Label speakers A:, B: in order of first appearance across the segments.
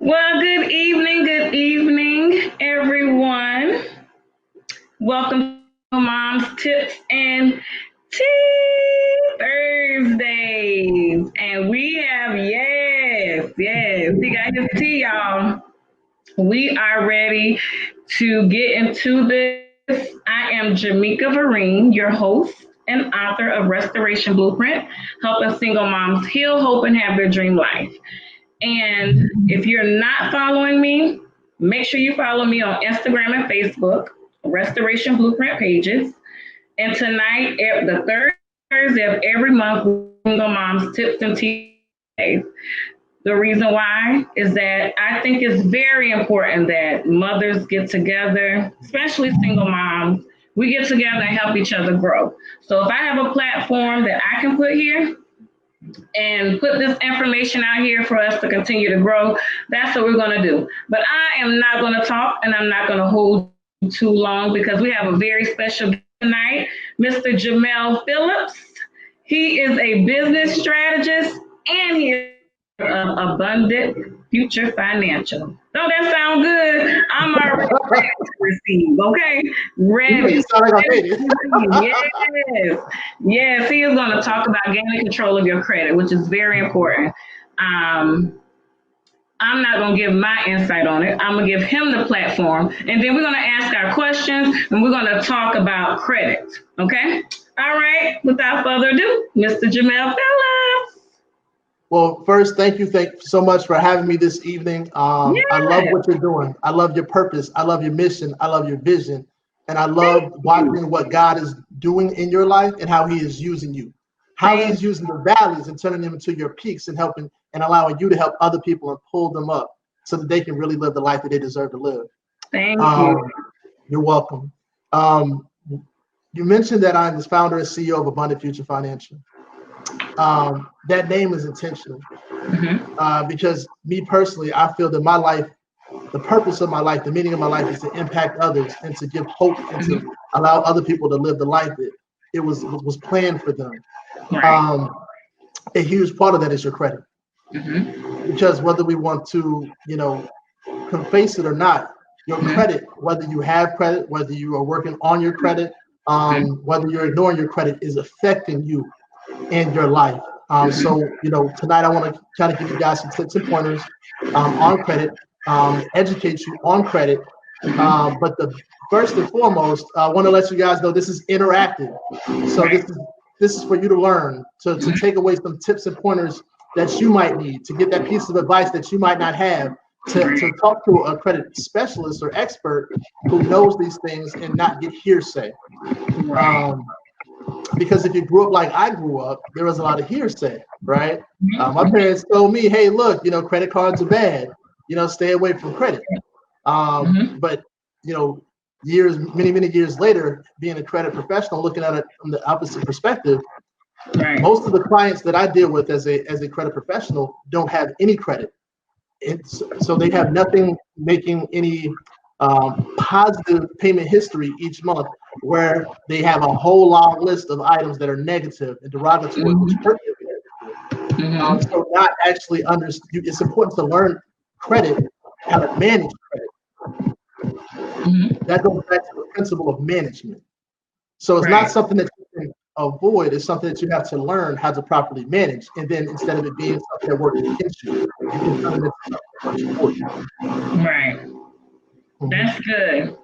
A: Well, good evening, everyone. Welcome to Mom's Tips and Tea Thursdays. And we have, yes, we got his tea, y'all. We are ready to get into this. I am Jamaica Vereen, your host and author of Restoration Blueprint, helping single moms heal, hope, and have their dream life. And if you're not following me, make sure you follow me on Instagram and Facebook, Restoration Blueprint pages. And tonight, the third Thursday of every month, single moms tips and tea. The reason why is that I think it's very important that mothers get together, especially single moms. We get together and help each other grow. So if I have a platform that I can put here, and put this information out here for us to continue to grow. That's what we're going to do. But I am not going to talk and I'm not going to hold too long because we have a very special guest tonight, Mr. Jamel Phillips. He is a business strategist and he is abundant future financial. Don't that sound good? I'm already ready to receive, okay? Ready.
B: You sound like I made it.
A: Yes. Yes, he is going to talk about gaining control of your credit, which is very important. I'm not going to give my insight on it. I'm going to give him the platform. And then we're going to ask our questions and we're going to talk about credit. Okay? All right. Without further ado, Mr. Jamel Phillips.
B: Well, first, thank you so much for having me this evening. I love what you're doing. I love your purpose. I love your mission. I love your vision. And I love watching what God is doing in your life and how he is using you. How he's using the valleys and turning them into your peaks and helping and allowing you to help other people and pull them up so that they can really live the life that they deserve to live.
A: Thank you.
B: You're welcome. You mentioned that I'm the founder and CEO of Abundant Future Financial. That name is intentional because me personally, I feel that my life, the purpose of my life, the meaning of my life is to impact others and to give hope and to allow other people to live the life that it was planned for them.
A: Right.
B: A huge part of that is your credit, because whether we want to, face it or not, your credit, whether you have credit, whether you are working on your credit, whether you're ignoring your credit, is affecting you in your life. So, tonight I want to kind of give you guys some tips and pointers on credit, educate you on credit. But the first and foremost, I want to let you guys know this is interactive. So this is for you to learn, to take away some tips and pointers that you might need, to get that piece of advice that you might not have, to talk to a credit specialist or expert who knows these things and not get hearsay. Because if you grew up like I grew up, there was a lot of hearsay, right? My parents told me, hey, look, credit cards are bad. Stay away from credit. But, many years later, being a credit professional, looking at it from the opposite perspective, most of the clients that I deal with as a credit professional don't have any credit. So they have nothing making any positive payment history each month, where they have a whole long list of items that are negative and derogatory, which hurt them. So not actually understand. It's important to learn credit, how to manage credit. That goes back to the principle of management. So it's not something that you can avoid. It's something that you have to learn how to properly manage. And then instead of it being something that works against you, you can turn it into something that works for you.
A: Right. That's good.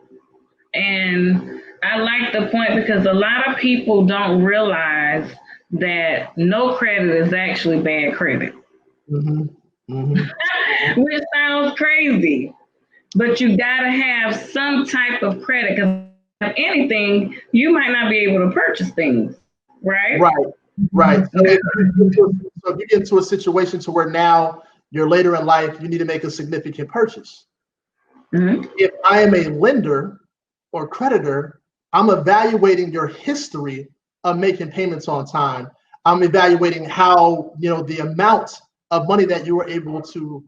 A: And I like the point because a lot of people don't realize that no credit is actually bad credit. Which sounds crazy, but you gotta have some type of credit, because if anything, you might not be able to purchase things, right?
B: Right. So if you get into a situation to where now you're later in life, you need to make a significant purchase. If I am a lender or creditor, I'm evaluating your history of making payments on time. I'm evaluating how, the amount of money that you were able to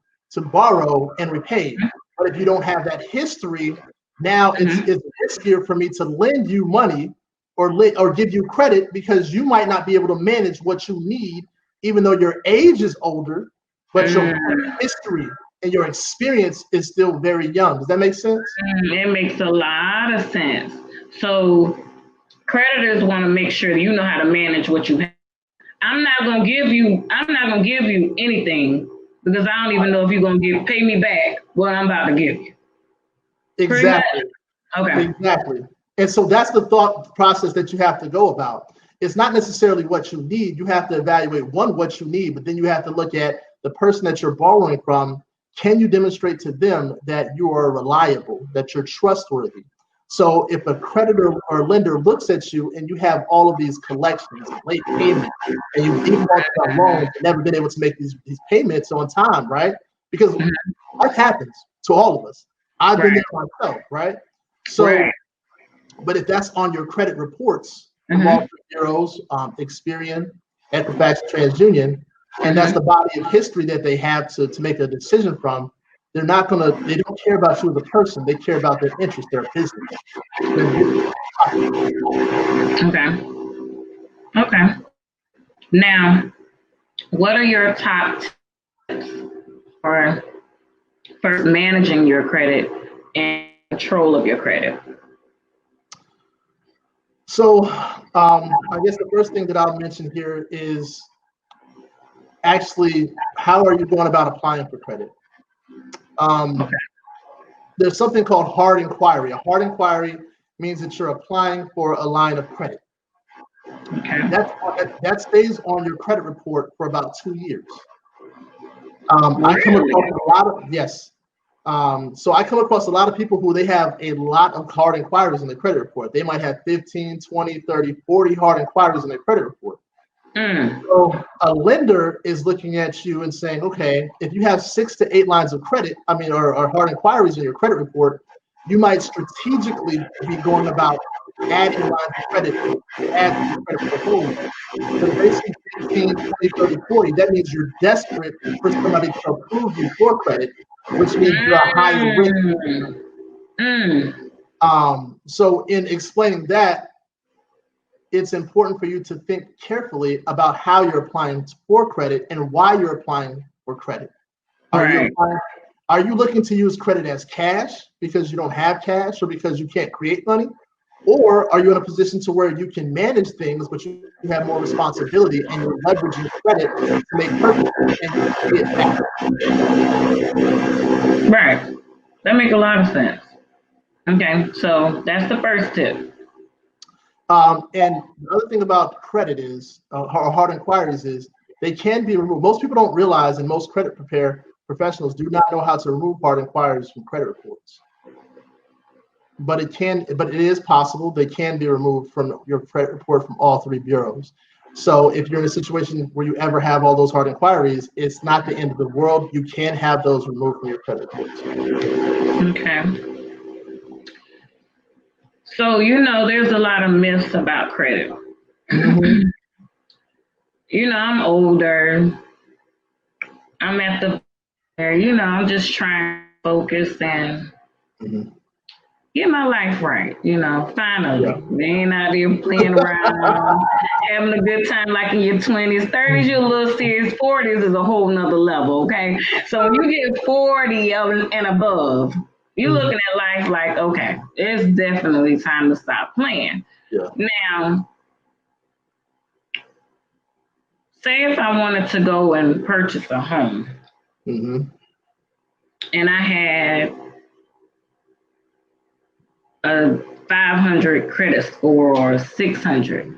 B: borrow and repay. But if you don't have that history, now it's riskier for me to lend you money or give you credit, because you might not be able to manage what you need, even though your age is older, but your history and your experience is still very young. Does that make sense?
A: It makes a lot of sense. So creditors want to make sure you know how to manage what you have. I'm not gonna give you anything because I don't even know if you're gonna pay me back what I'm about to give you.
B: Exactly.
A: Okay.
B: Exactly. And so that's the thought process that you have to go about. It's not necessarily what you need. You have to evaluate what you need, but then you have to look at the person that you're borrowing from. Can you demonstrate to them that you are reliable, that you're trustworthy? So if a creditor or lender looks at you and you have all of these collections, late payments, and you've defaulted on loans and never been able to make these payments on time, right? Because life happens to all of us. I've been there myself, right? So, but if that's on your credit reports from all three bureaus, Experian, Equifax, TransUnion, and that's the body of history that they have to make a decision from, they don't care about you as a person, they care about their interest, their business.
A: Okay. Okay. Now, what are your top tips for first managing your credit and control of your credit?
B: So I guess the first thing that I'll mention here is actually how are you going about applying for credit? There's something called hard inquiry. A hard inquiry means that you're applying for a line of credit.
A: Okay.
B: That stays on your credit report for about 2 years. I come across a lot of, yes. So I come across a lot of people who they have a lot of hard inquiries in their credit report. They might have 15, 20, 30, 40 hard inquiries in their credit report. So a lender is looking at you and saying, okay, if you have 6 to 8 lines of credit, or hard inquiries in your credit report, you might strategically be going about adding lines of credit to add to your credit portfolio. So if they see 15, 20, 30, 40, that means you're desperate for somebody to approve you for credit, which means you're a higher risk. So in explaining that, it's important for you to think carefully about how you're applying for credit and why you're applying for credit. Are you looking to use credit as cash because you don't have cash or because you can't create money? Or are you in a position to where you can manage things, but you have more responsibility and you're leveraging credit to make purchases and you pay it back?
A: Right. That makes a lot of sense. Okay, so that's the first tip.
B: And the other thing about credit is, hard inquiries is, they can be removed. Most people don't realize, and most credit professionals do not know how to remove hard inquiries from credit reports. But it is possible. They can be removed from your credit report from all 3 bureaus. So if you're in a situation where you ever have all those hard inquiries, it's not the end of the world. You can have those removed from your credit reports.
A: Okay. So, there's a lot of myths about credit. I'm older. I'm at the, I'm just trying to focus and get my life right, finally. We ain't out there playing around, having a good time like in your 20s. 30s, you're a little serious. 40s is a whole nother level, okay? So when you get 40 and above, you're looking at life like, okay, it's definitely time to stop playing. Now, say if I wanted to go and purchase a home, and I had a 500 credit score or 600.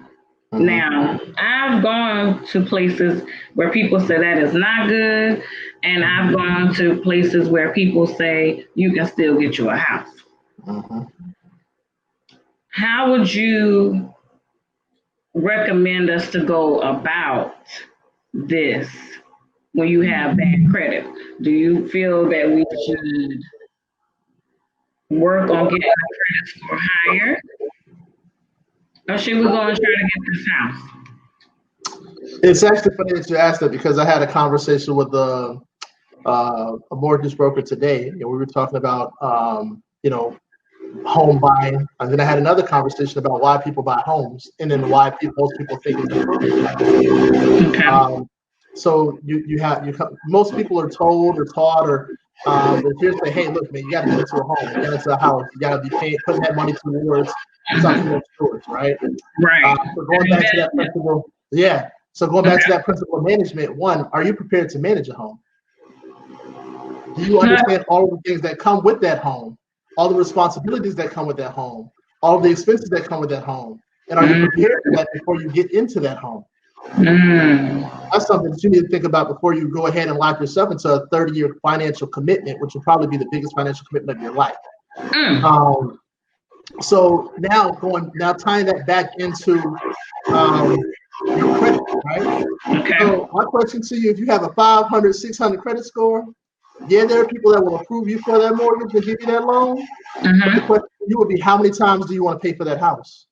A: Now, I've gone to places where people say that is not good, and I've gone to places where people say you can still get you a house. How would you recommend us to go about this when you have bad credit? Do you feel that we should work on getting our credit score higher? Or should we go and try to get this house?
B: It's actually funny that you asked that, because I had a conversation with a mortgage broker today, and we were talking about home buying, and then I had another conversation about why people buy homes, and then why most people think it's appropriate. So most people are told or taught or If you're saying, hey, look, man, you got to get into a home, get into a house, you got to be putting that money towards something that's yours, right?
A: Right.
B: So going back to that principle, yeah. So going back to that principle of management, one, are you prepared to manage a home? Do you understand all of the things that come with that home, all the responsibilities that come with that home, all of the expenses that come with that home? And are you prepared for that before you get into that home? That's something that you need to think about before you go ahead and lock yourself into a 30-year financial commitment, which will probably be the biggest financial commitment of your life. So now tying that back into your credit, right?
A: Okay.
B: So my question to you, if you have a 500, 600 credit score, yeah, there are people that will approve you for that mortgage and give you that loan. But the question to you would be, how many times do you want to pay for that house?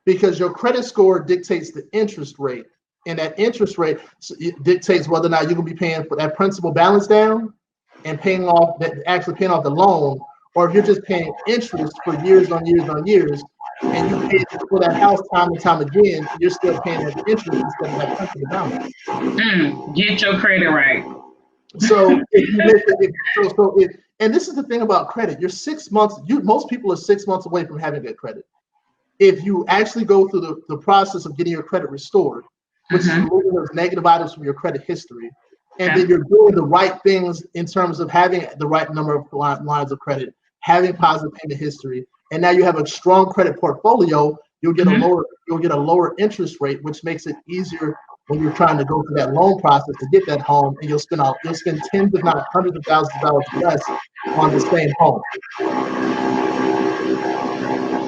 B: Because your credit score dictates the interest rate, and that interest rate dictates whether or not you're going to be paying for that principal balance down and paying off the loan, or if you're just paying interest for years on years on years, and you pay for that house time and time again, you're still paying that interest instead of that principal balance.
A: Get your credit right.
B: So if you make it, and this is the thing about credit, you're 6 months. Most people are 6 months away from having good credit. If you actually go through the process of getting your credit restored, which is removing those negative items from your credit history, and then you're doing the right things in terms of having the right number of lines of credit, having positive payment history, and now you have a strong credit portfolio, you'll get a lower interest rate, which makes it easier when you're trying to go through that loan process to get that home, and you'll spend tens, if not hundreds of thousands of dollars less on the same home.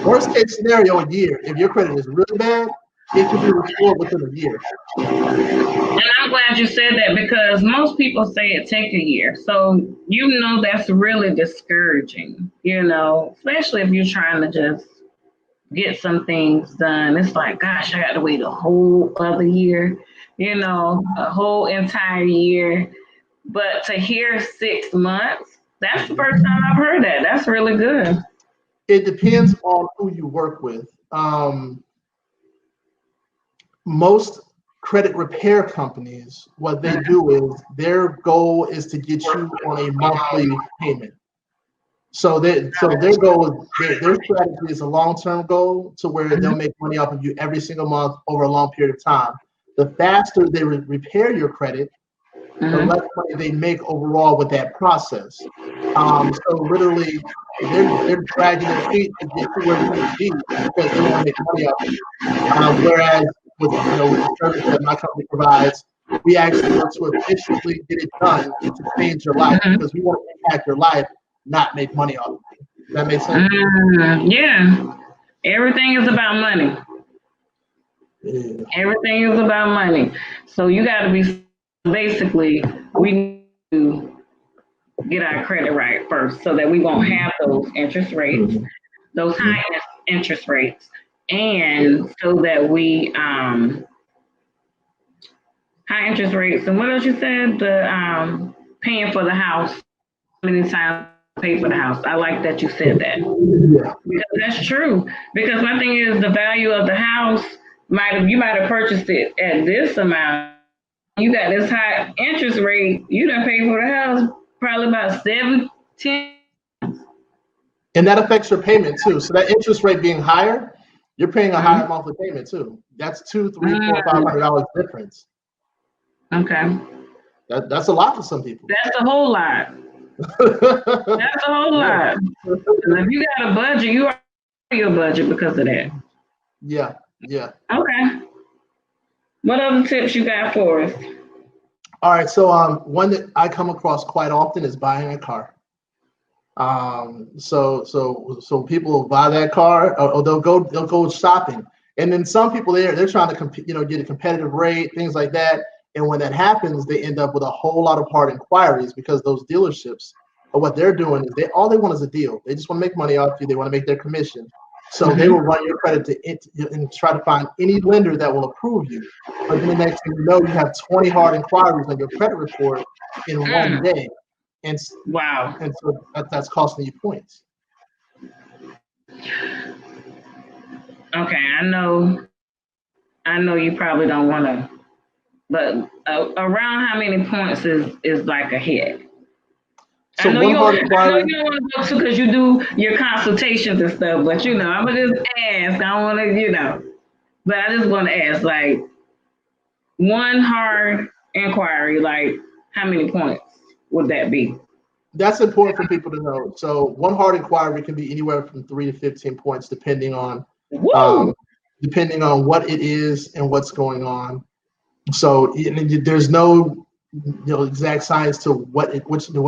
B: Worst case scenario, a year. If your credit is really bad, it can be restored within a year.
A: And I'm glad you said that, because most people say it take a year. So that's really discouraging, especially if you're trying to just get some things done. It's like, gosh, I got to wait a whole other year, a whole entire year. But to hear 6 months, that's the first time I've heard that. That's really good.
B: It depends on who you work with. Most credit repair companies, what they do is their goal is to get you on a monthly payment. So their goal, their strategy is a long-term goal to where they'll make money off of you every single month over a long period of time. The faster they repair your credit, the less money they make overall with that process. So literally, they're dragging their feet to get to where you need to be because they want to make money off of you. Whereas with the service that my company provides, we actually want to efficiently get it done to change your life because we want to impact your life, not make money off of you. Does that make sense?
A: Yeah. Everything is about money. Yeah. Everything is about money. So you got to be, basically, we need to get our credit right first so that we won't have those interest rates, those high interest rates, and so that we high interest rates. And what else you said? The paying for the house. Many times pay for the house. I like that you said that, because that's true. Because my thing is, the value of the house you might have purchased it at this amount. You got this high interest rate. You done paid for the house probably about 7, 10.
B: And that affects your payment too. So that interest rate being higher, you're paying a higher monthly payment too. That's $200, $300, $400, $500 difference.
A: Okay.
B: That's a lot for some people.
A: That's a whole lot. That's a whole lot. If you got a budget, you are your budget because of that.
B: Yeah.
A: Okay. What other tips you got for us?
B: All right. So one that I come across quite often is buying a car. So people will buy that car, or they'll go shopping, and then some people they're trying to compete, get a competitive rate, things like that. And when that happens, they end up with a whole lot of hard inquiries because those dealerships, or what they're doing is all they want is a deal. They just want to make money off you. They want to make their commission. So they will run your credit and try to find any lender that will approve you. But then the next thing you know, you have 20 hard inquiries on your credit report in one day. And
A: wow.
B: And so that's costing you points.
A: Okay, I know you probably don't want to But around how many points is like a hit?
B: So one hard
A: I know
B: inquiry.
A: you don't want to go to because you do your consultations and stuff, but I'm gonna just ask. I don't want to, but I just want to ask, like, one hard inquiry, like, how many points would that be?
B: That's important for people to know. So one hard inquiry can be anywhere from 3 to 15 points,
A: Woo!
B: depending on what it is and what's going on. So there's no exact science to what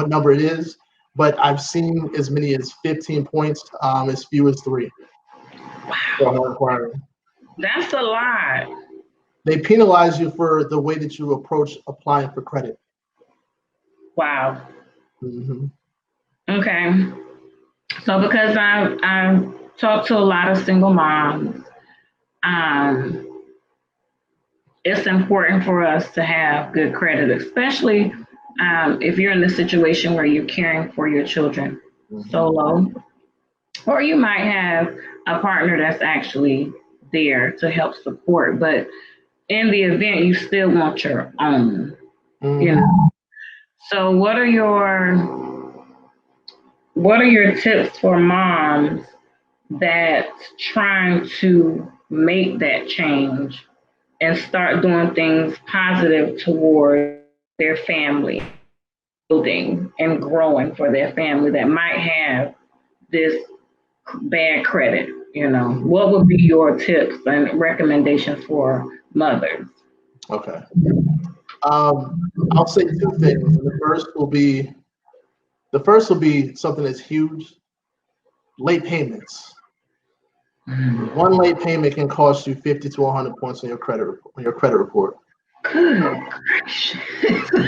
B: number it is, but I've seen as many as 15 points, as few as 3 for hard inquiry.
A: That's a lot.
B: They penalize you for the way that you approach applying for credit.
A: Wow.
B: Mm-hmm.
A: Okay. So because I've talked to a lot of single moms, um, it's important for us to have good credit, especially if you're in the situation where you're caring for your children solo, or you might have a partner that's actually there to help support. But in the event, you still want your own.
B: Mm-hmm.
A: So what are your tips for moms that's trying to make that change and start doing things positive toward their family, building and growing for their family that might have this bad credit? What would be your tips and recommendations for mothers?
B: Okay. I'll say 2 things. The first will be something that's huge: late payments. One late payment can cost you 50 to 100 points on your credit report.
A: Good gracious.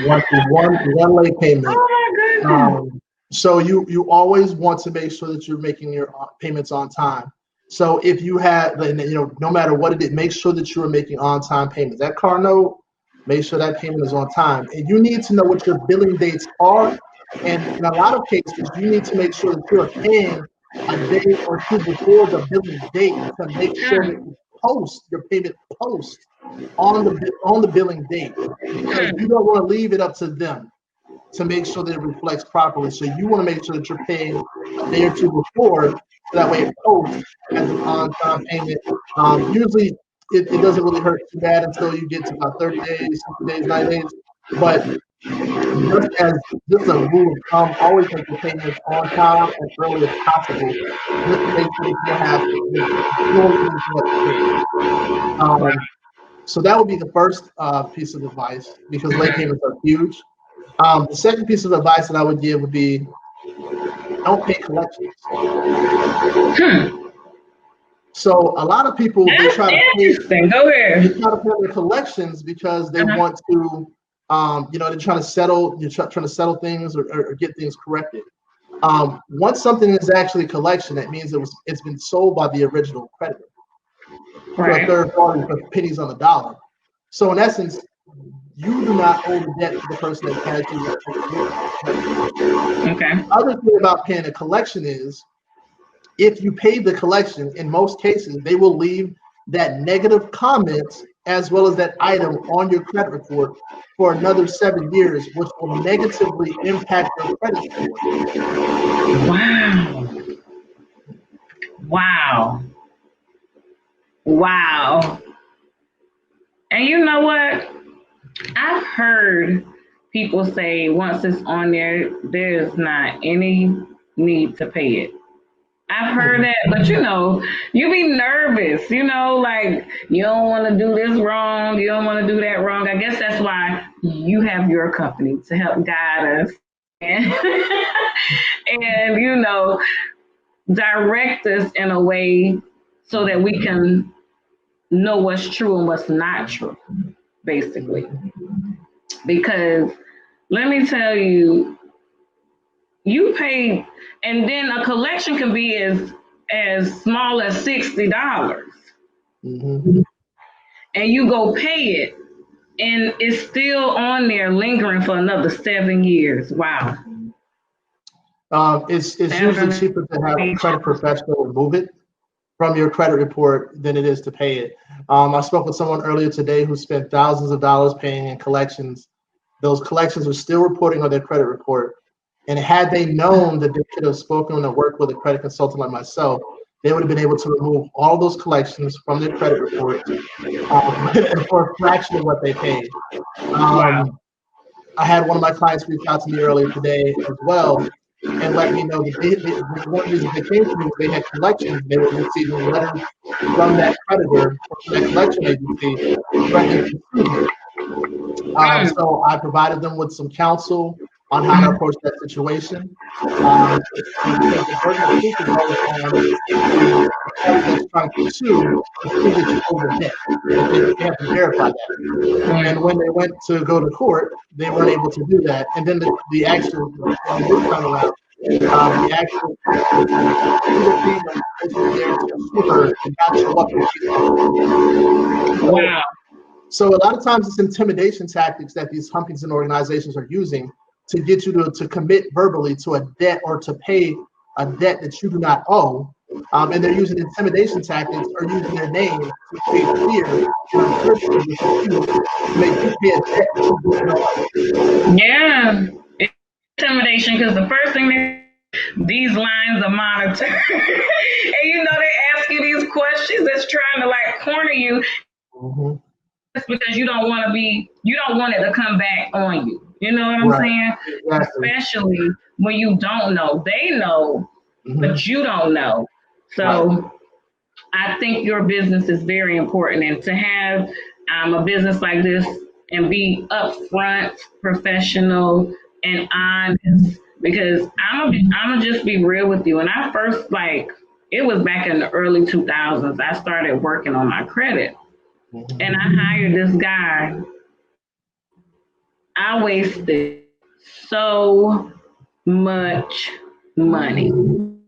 B: One late payment.
A: Oh my goodness.
B: So you always want to make sure that you're making your payments on time. So if you have, no matter what it is, make sure that you are making on-time payments. That car note, make sure that payment is on time. And you need to know what your billing dates are. And in a lot of cases, you need to make sure that you are paying a day or two before the billing date to make sure that you post your payment post on the billing date, because you don't want to leave it up to them to make sure that it reflects properly. So you want to make sure that you're paying a day or two before, so that way it posts as an on-time payment. Usually it doesn't really hurt too bad until you get to about 30 days, 60 days, 90 days. But just a rule of thumb, always make your payments on time as early as possible, just to make sure that you don't have so that would be the first piece of advice, because late payments are huge. The second piece of advice that I would give would be, don't pay collections. So a lot of people, they try to pay their collections because they want to, they're trying to settle, things or get things corrected. Once something is actually collection, that means it's been sold by the original creditor to a third party for pennies on the dollar. So in essence, you do not owe the debt to the person that has you.
A: Okay.
B: The other thing about paying a collection is, if you pay the collection, in most cases, they will leave that negative comment as well as that item on your credit report for another 7 years, which will negatively impact your credit score.
A: Wow. Wow. Wow. And you know what? I've heard people say once it's on there, there's not any need to pay it. I've heard that, but you be nervous, like you don't want to do this wrong, you don't want to do that wrong. I guess that's why you have your company to help guide us and, and direct us in a way so that we can know what's true and what's not true, basically. Because let me tell you, you pay, and then a collection can be as small as $60, and you go pay it, and it's still on there lingering for another 7 years. Wow.
B: It's usually cheaper to have a credit professional remove it. from your credit report than it is to pay it. I spoke with someone earlier today who spent thousands of dollars paying in collections. Those collections are still reporting on their credit report. And had they known that they could have spoken or worked with a credit consultant like myself, they would have been able to remove all those collections from their credit report for a fraction of what they paid.
A: Wow.
B: I had one of my clients reach out to me earlier today as well and let me know that one reason they came to me was they had collections. They were receiving letters from that creditor or from that collection agency threatening to sue them. So I provided them with some counsel on how to approach that situation. Because the burden of proof is always on the party that's trying to sue to prove that you owe the debt. They have to verify that. And when they went to go to court, they weren't able to do that. And then the actual, this time around, the actual legal team that was supposed to be there to sue her did not show up.
A: Wow.
B: So a lot of times it's intimidation tactics that these companies and organizations are using to get you to commit verbally to a debt or to pay a debt that you do not owe. And they're using intimidation tactics or using their name to create fear and uncertainty to make you pay a debt that you do not owe.
A: Yeah. It's intimidation because the first thing these lines are monitored. And you know they ask you these questions that's trying to like corner you.
B: Mm-hmm.
A: Because you don't want it to come back on you. You know what I'm saying?
B: Exactly.
A: Especially when you don't know. They know, but you don't know. So I think your business is very important. And to have a business like this and be upfront, professional, and honest. Because I'm gonna just be real with you. When I first it was back in the early 2000s, I started working on my credit. And I hired this guy. I wasted so much money. You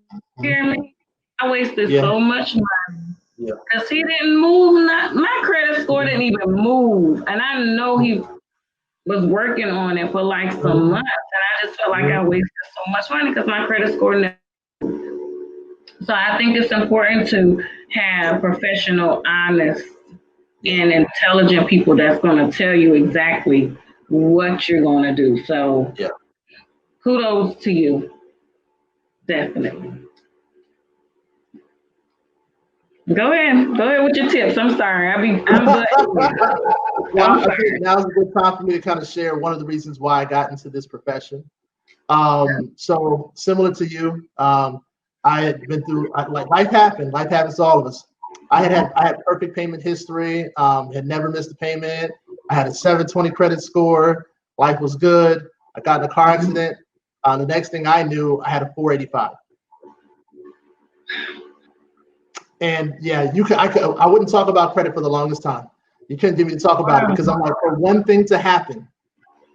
A: hear me? I wasted so much money because he didn't move. My credit score didn't even move. And I know he was working on it for like some months. And I just felt like I wasted so much money because my credit score never. So I think it's important to have professional, honest, and intelligent people that's going to tell you exactly what you're going to do. So kudos to you. Definitely. Go ahead with your tips. I'm sorry.
B: Well, I think now's a good time for me to kind of share one of the reasons why I got into this profession. So similar to you, I had been through life happens to all of us. I had perfect payment history, had never missed a payment. I had a 720 credit score. Life was good. I got in a car accident. The next thing I knew, I had a 485. And yeah, I wouldn't talk about credit for the longest time. You couldn't get me to talk about it because I'm like, for one thing to happen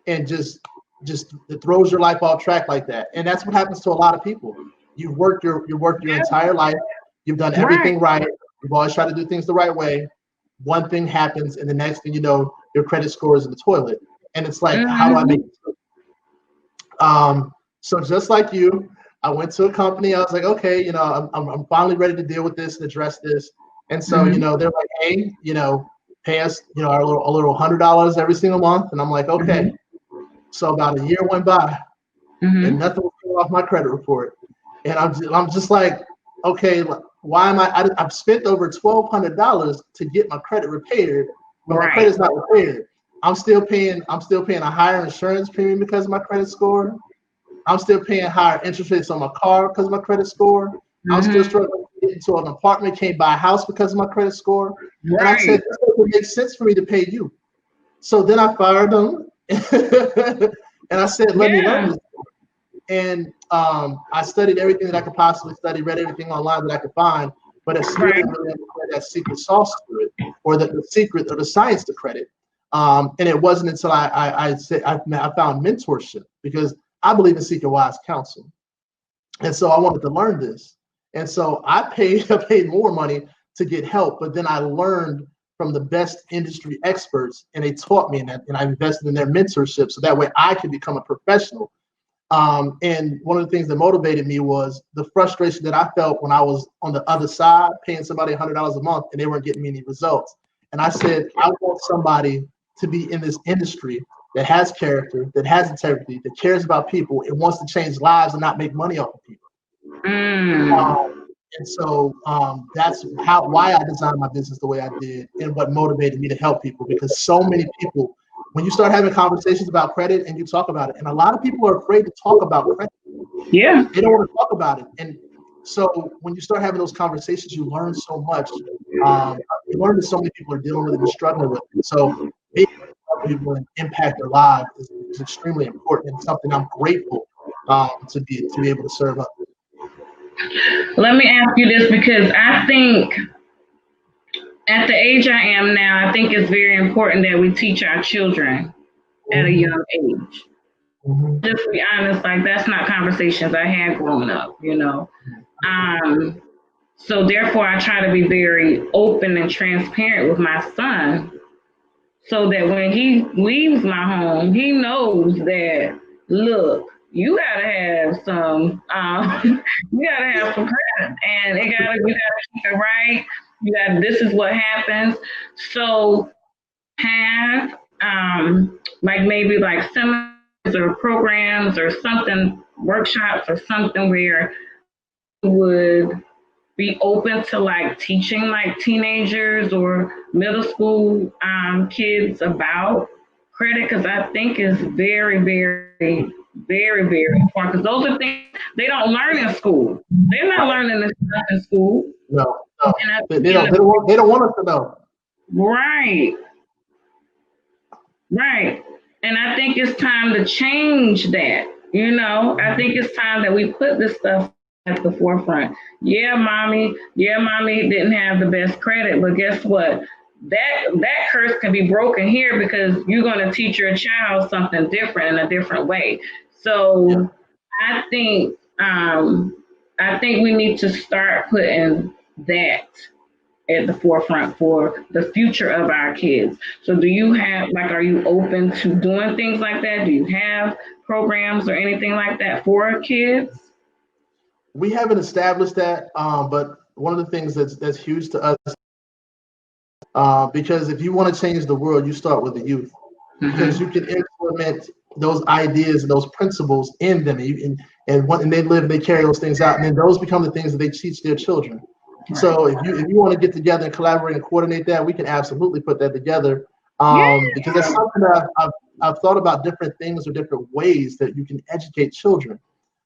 B: and just it throws your life off track like that. And that's what happens to a lot of people. You've worked your entire life. You've done everything right. You've always tried to do things the right way. One thing happens, and the next thing you know, your credit score is in the toilet. And it's like, how do I make it? So just like you, I went to a company. I was like, okay, I'm finally ready to deal with this and address this. And so, they're like, hey, pay us, a little $100 every single month. And I'm like, okay. So about a year went by, and nothing was coming off my credit report. And I'm just like, okay, why am I've spent over $1,200 to get my credit repaired, but my credit's not repaired. I'm still paying a higher insurance premium because of my credit score. I'm still paying higher interest rates on my car because of my credit score. I'm still struggling to get into an apartment, can't buy a house because of my credit score. And I said, this doesn't make sense for me to pay you. So then I fired them. And I said, let me learn this. And I studied everything that I could possibly study, read everything online that I could find, but I still didn't really understand that secret sauce to it, or the secret or the science to credit. And it wasn't until I found mentorship, because I believe in seeking wise counsel. And so I wanted to learn this. And so I paid more money to get help, but then I learned from the best industry experts, and they taught me, and I invested in their mentorship so that way I could become a professional. And one of the things that motivated me was the frustration that I felt when I was on the other side, paying somebody $100 a month and they weren't getting me any results. And I said, I want somebody to be in this industry that has character, that has integrity, that cares about people, and wants to change lives and not make money off of people. And so that's why I designed my business the way I did, and what motivated me to help people. Because so many people, when you start having conversations about credit and you talk about it, and a lot of people are afraid to talk about credit.
A: Yeah.
B: They don't want to talk about it. And so when you start having those conversations, you learn so much. You learn that so many people are dealing with it and struggling with it. So being able to help people and impact their lives is extremely important, and something I'm grateful to be able to serve up.
A: Let me ask you this, because I think at the age I am now, I think it's very important that we teach our children at a young age. Just be honest, like that's not conversations I had growing up, you know. So therefore I try to be very open and transparent with my son, so that when he leaves my home, he knows that, look, you gotta have some you gotta have some credit, and you gotta keep it right. This is what happens. So have like maybe like seminars or programs or something, workshops or something, where would be open to like teaching like teenagers or middle school kids about credit, because I think it's very, very, very, very important, because those are things they don't learn in school. They're not learning this stuff in school.
B: No. They don't want us to know.
A: Right. Right. And I think it's time to change that. You know, I think it's time that we put this stuff at the forefront. Yeah, mommy didn't have the best credit, but guess what? That curse can be broken here, because you're going to teach your child something different in a different way. So I think we need to start putting that at the forefront for the future of our kids. So do you have, like, are you open to doing things like that? Do you have programs or anything like that for kids?
B: We haven't established that, but one of the things that's huge to us, because if you want to change the world, you start with the youth, because you can implement those ideas and those principles in them, and they live, they carry those things out, and then those become the things that they teach their children. Right. So if you want to get together and collaborate and coordinate that, we can absolutely put that together, because that's something that I've thought about, different things or different ways that you can educate children.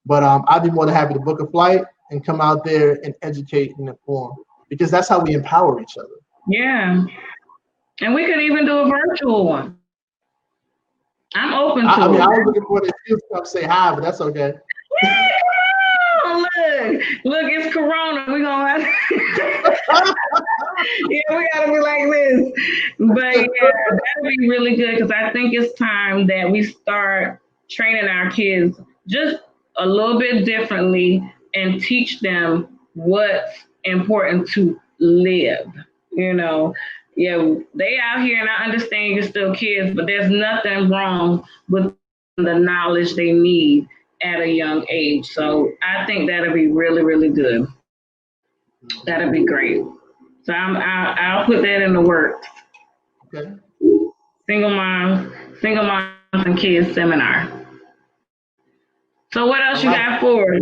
B: But I'd be more than happy to book a flight and come out there and educate and inform, because that's how we empower each other.
A: Yeah. And we could even do a virtual one. I'm open to it.
B: I mean, I was looking for the excuse to come say hi, but that's okay.
A: Look, it's Corona. We're going to yeah, we got to be like this. But yeah, that would be really good, because I think it's time that we start training our kids just a little bit differently and teach them what's important to live. You know, yeah, they out here, and I understand you're still kids, but there's nothing wrong with the knowledge they need at a young age. So I think that'll be really, really good. That'll be great. So I'll put that in the works.
B: Okay.
A: Single moms and kids seminar. So what else you got for us?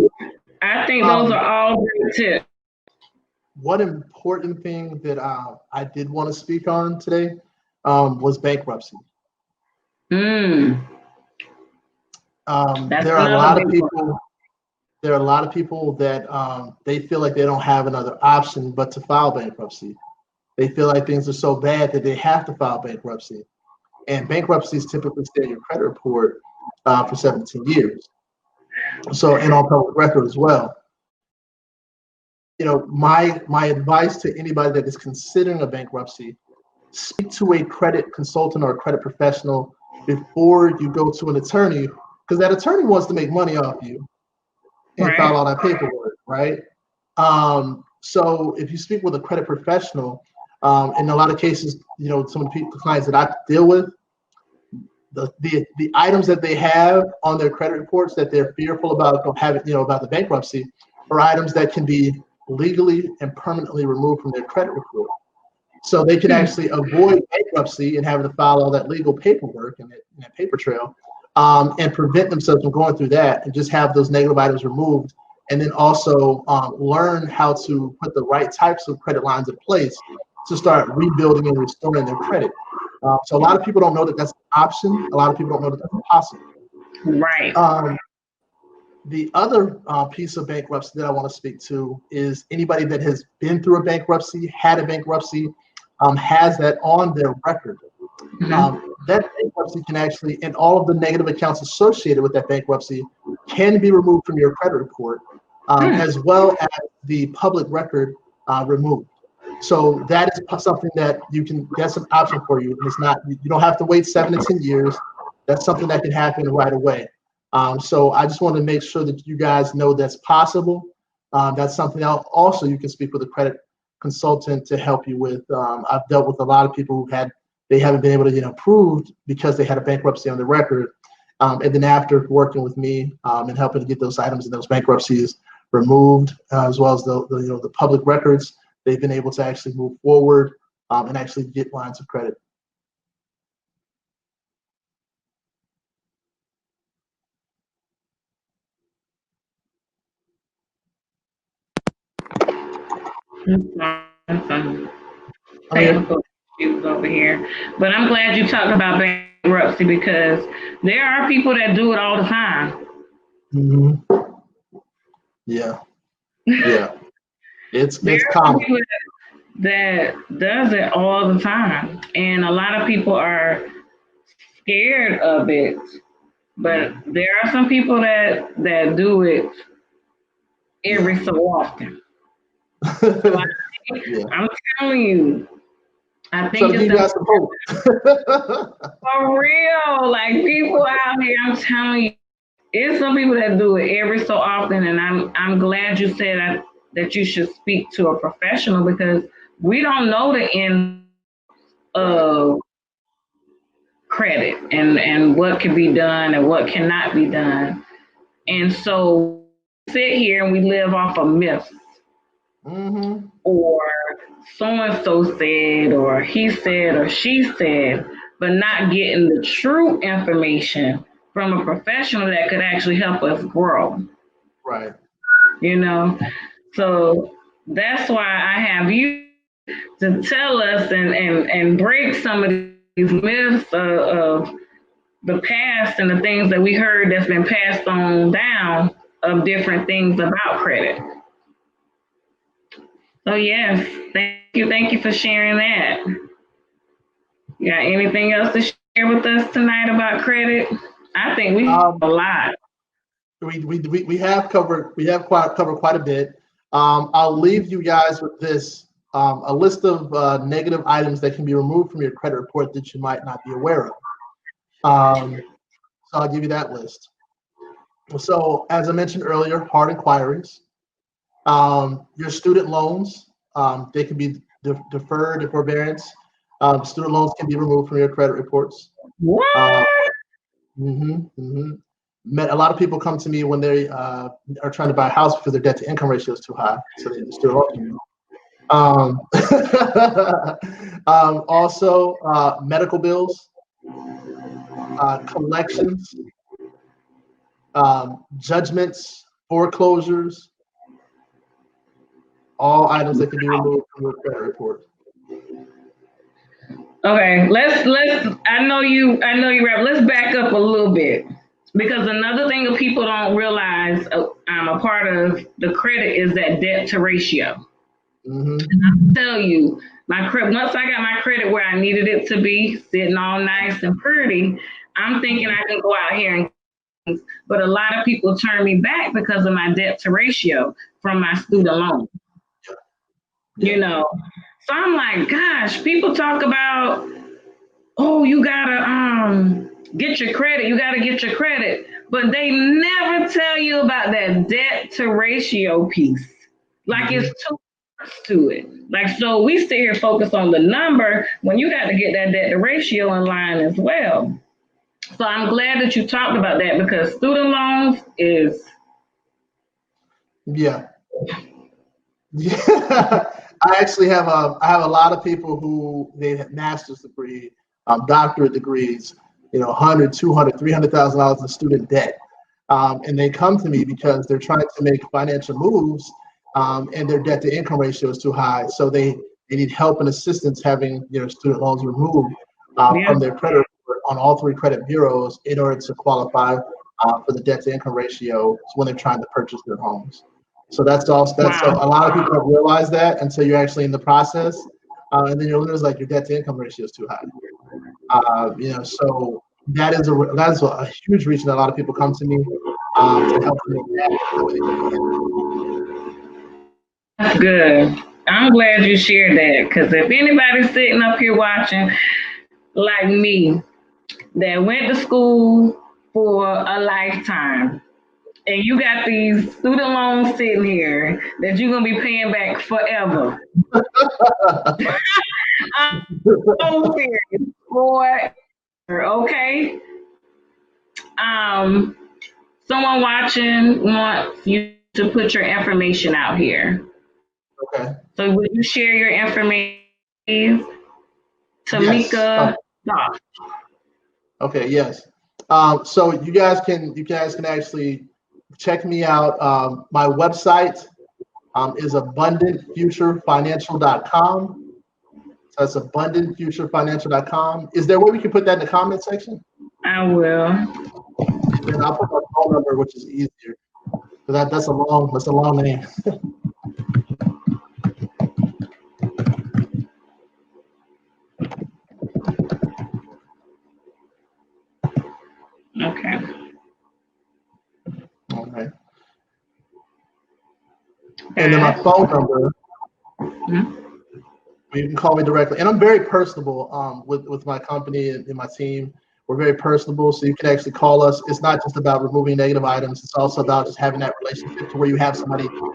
A: I think those are all great tips.
B: One important thing that I did want to speak on today was bankruptcy. There are a lot of people. There are a lot of people that they feel like they don't have another option but to file bankruptcy. They feel like things are so bad that they have to file bankruptcy. And bankruptcies typically stay in your credit report for 17 years. So, and on public record as well. You know, my advice to anybody that is considering a bankruptcy: speak to a credit consultant or a credit professional before you go to an attorney, because that attorney wants to make money off you and file all that paperwork, right? So if you speak with a credit professional, in a lot of cases, you know, some of the clients that I deal with, the items that they have on their credit reports that they're fearful about having, about the bankruptcy, are items that can be legally and permanently removed from their credit report. So they can actually avoid bankruptcy and having to file all that legal paperwork and that paper trail, and prevent themselves from going through that, and just have those negative items removed. And then also learn how to put the right types of credit lines in place to start rebuilding and restoring their credit. So a lot of people don't know that that's an option. A lot of people don't know that that's possible.
A: Right.
B: The other piece of bankruptcy that I want to speak to is anybody that has been through a bankruptcy, had a bankruptcy, has that on their record. That bankruptcy can actually, and all of the negative accounts associated with that bankruptcy can be removed from your credit report, as well as the public record removed. So that is something that that's an option for you. It's not, you don't have to wait 7 to 10 years. That's something that can happen right away. So I just want to make sure that you guys know that's possible. That's something else also you can speak with a credit consultant to help you with. I've dealt with a lot of people who they haven't been able to get approved because they had a bankruptcy on the record. And then after working with me and helping to get those items and those bankruptcies removed, as well as the public records, they've been able to actually move forward and actually get lines of credit.
A: Technical issues over here, but I'm glad you talked about bankruptcy because there are people that do it all the time.
B: Yeah, yeah, it's
A: There are
B: common.
A: people that does it all the time, and a lot of people are scared of it. But there are some people that do it every so often. So I'm telling you, I think
B: it's
A: it's for real. Like people out here, I'm telling you, it's some people that do it every so often, and I'm glad you said that you should speak to a professional because we don't know the end of credit and what can be done and what cannot be done. And so we sit here and we live off of myths. Or so and so said, or he said, or she said, but not getting the true information from a professional that could actually help us grow.
B: Right.
A: So that's why I have you to tell us and break some of these myths of the past and the things that we heard that's been passed on down of different things about credit. So yes, thank you for sharing that. You got anything else to share with us tonight about credit? I think we have a lot.
B: We have covered quite a bit. I'll leave you guys with this, a list of negative items that can be removed from your credit report that you might not be aware of. So I'll give you that list. So as I mentioned earlier, hard inquiries. Your student loans, they can be deferred in forbearance. Student loans can be removed from your credit reports.
A: What?
B: A lot of people come to me when they are trying to buy a house because their debt to income ratio is too high, so they just do it. Also, medical bills, collections, judgments, foreclosures, all items that can be removed from your credit report.
A: Okay, let's I know you rap. Let's back up a little bit. Because another thing that people don't realize, a part of the credit is that debt to ratio. And I'll tell you, once I got my credit where I needed it to be, sitting all nice and pretty, I'm thinking I can go out here but a lot of people turn me back because of my debt to ratio from my student loan. So I'm like, gosh, people talk about, oh, you gotta get your credit, but they never tell you about that debt to ratio piece. Like it's two parts to it. Like, so we sit here focused on the number when you got to get that debt to ratio in line as well. So I'm glad that you talked about that because student loans is
B: Yeah. Yeah. I have a lot of people who they have master's degree, doctorate degrees, 100, 200, $300,000 in student debt. And they come to me because they're trying to make financial moves, and their debt to income ratio is too high. So they need help and assistance having student loans removed
A: yeah.
B: from their credit report on all three credit bureaus in order to qualify for the debt to income ratio when they're trying to purchase their homes. So so
A: Wow.
B: a lot of people don't realize that until you're actually in the process, and then you're literally like your debt to income ratio is too high. So that is a huge reason that a lot of people come to me to help them with that.
A: That's good. I'm glad you shared that because if anybody's sitting up here watching like me that went to school for a lifetime and you got these student loans sitting here that you're gonna be paying back forever. I'm so serious. Forever, okay? Um, someone watching wants you to put your information out here.
B: Okay.
A: So would you share your information, please?
B: Yes.
A: Tamika Doc.
B: Okay. Yes. So you guys can actually check me out. My website is abundantfuturefinancial.com. So that's abundantfuturefinancial.com. Is there a way we can put that in the comment section?
A: I will.
B: And then I'll put my phone number, which is easier. That's a long name.
A: Okay.
B: Okay. And then my phone number,
A: Mhm.
B: you can call me directly. And I'm very personable with my company and my team. We're very personable, so you can actually call us. It's not just about removing negative items. It's also about just having that relationship to where you have somebody that you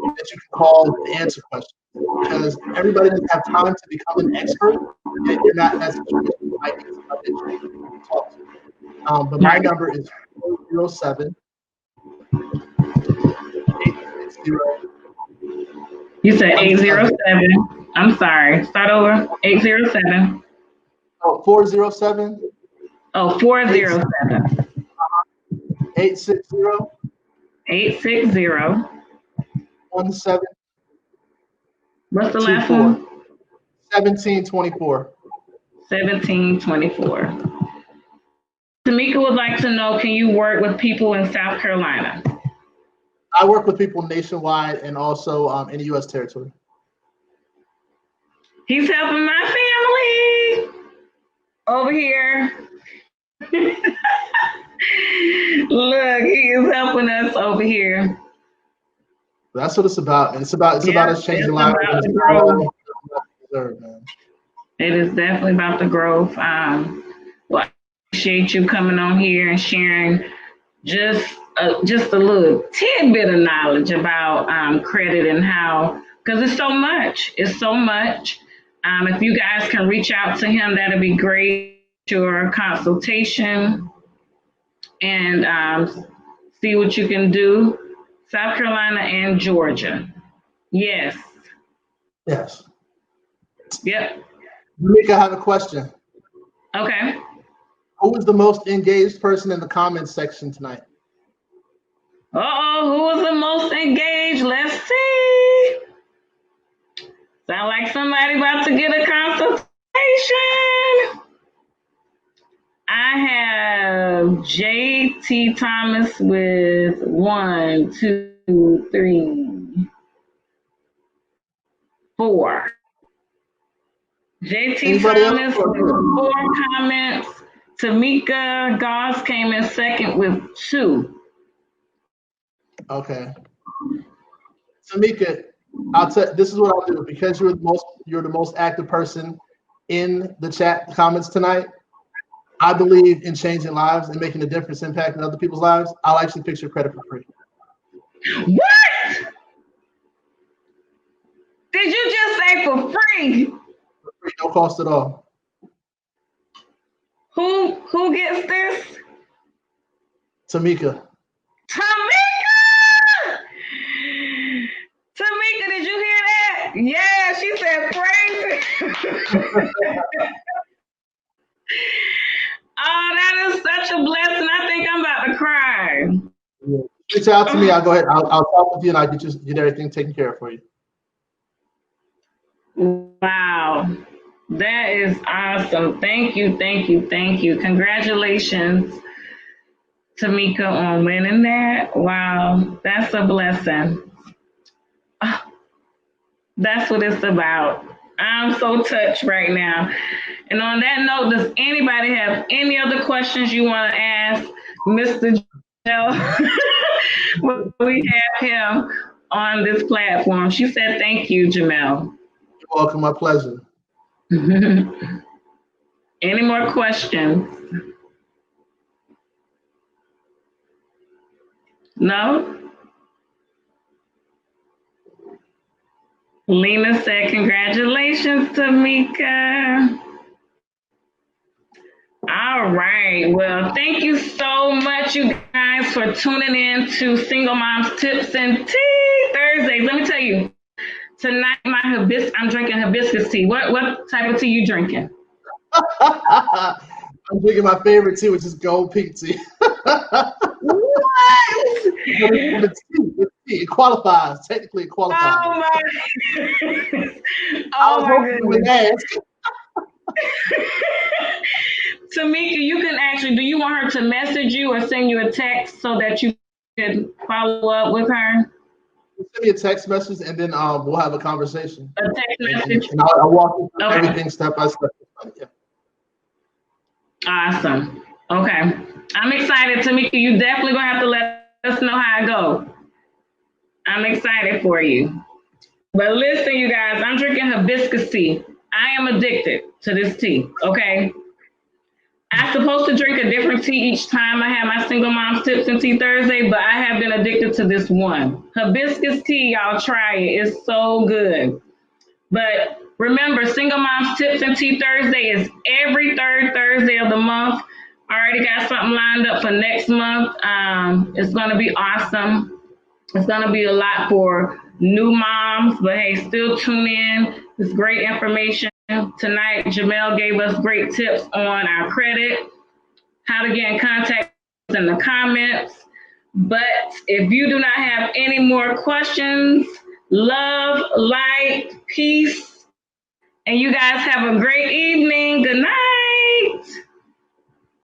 B: can call to answer questions. Because everybody doesn't have time to become an expert, and you're not in that situation. You might need somebody that you can talk to. But my
A: Right.
B: number is 407 860.
A: You said
B: I'm, I'm
A: 807. I'm sorry. Start over. 807.
B: oh, 407
A: Oh, 407.
B: 860
A: 860. What's the last
B: 1724.
A: one?
B: 1724.
A: 1724. Tamika would like to know, can you work with people in South Carolina?
B: I work with people nationwide and also in the U.S. territory.
A: He's helping my family over here. Look, he is helping us over here.
B: That's what it's about, and it's about
A: Yep,
B: us changing
A: it's
B: lives.
A: about
B: It's
A: the
B: our
A: growth.
B: lives deserve, man.
A: It is definitely about the growth. Well, I appreciate you coming on here and sharing just a little tidbit of knowledge about credit and how, because it's so much. It's so much. If you guys can reach out to him, that'd be great. Your consultation and see what you can do. South Carolina and Georgia. Yes.
B: Yes.
A: Yep.
B: Mika, I have a question.
A: Okay.
B: Who was the most engaged person in the comments section tonight?
A: Uh-oh, who was the most engaged? Let's see. Sound like somebody about to get a consultation. I have JT Thomas with 1, 2, 3, 4. JT
B: Anybody else?
A: Thomas with 4 comments. Tamika Goss came in second with 2.
B: Okay. Tamika, this is what I'll do because you're the most active person in the chat comments tonight. I believe in changing lives and making a difference, impacting other people's lives. I'll actually fix your credit for free.
A: What? Did you just say for free?
B: For free, no cost at all.
A: Who gets this?
B: Tamika.
A: Tamika! Tamika, did you hear that? Yeah, she said praise. Oh, that is such a blessing. I think I'm about to cry.
B: Yeah. Reach out to me. I'll go ahead. I'll talk with you and I'll get everything taken care of for you.
A: Wow. That is awesome. Thank you, thank you, thank you. Congratulations, Tamika, on winning that. Wow, that's a blessing. That's what it's about. I'm so touched right now. And on that note, does anybody have any other questions you want to ask Mr. Jamel? We have him on this platform. She said, thank you, Jamel.
B: You're welcome. My pleasure.
A: Any more questions? No? Lena said, congratulations, Tamika. All right. Well, thank you so much, you guys, for tuning in to Single Moms Tips and Tea Thursdays. Let me tell you, tonight I'm drinking hibiscus tea. What type of tea you drinking?
B: I'm drinking my favorite tea, which is gold pink tea.
A: What?
B: It's tea. It qualifies. Technically, it qualifies.
A: Oh my! Oh my goodness. Tamika, you can actually, do you want her to message you or send you a text so that you can follow up with her?
B: Send me a text message and then we'll have a conversation.
A: A text message?
B: And I'll walk you through everything step by step. Yeah.
A: Awesome. Okay. I'm excited, Tamika. You definitely gonna have to let us know how it goes. I'm excited for you. But listen, you guys, I'm drinking hibiscus tea. I am addicted to this tea, okay? I'm supposed to drink a different tea each time I have my Single Moms Tips and Tea Thursday, but I have been addicted to this one. Hibiscus tea, y'all try it. It's so good. But remember, Single Moms Tips and Tea Thursday is every third Thursday of the month. I already got something lined up for next month. It's going to be awesome. It's going to be a lot for new moms, but hey, still tune in. It's great information. Tonight, Jamel gave us great tips on our credit, how to get in contact in the comments. But if you do not have any more questions, love, light, peace, and you guys have a great evening. Good night.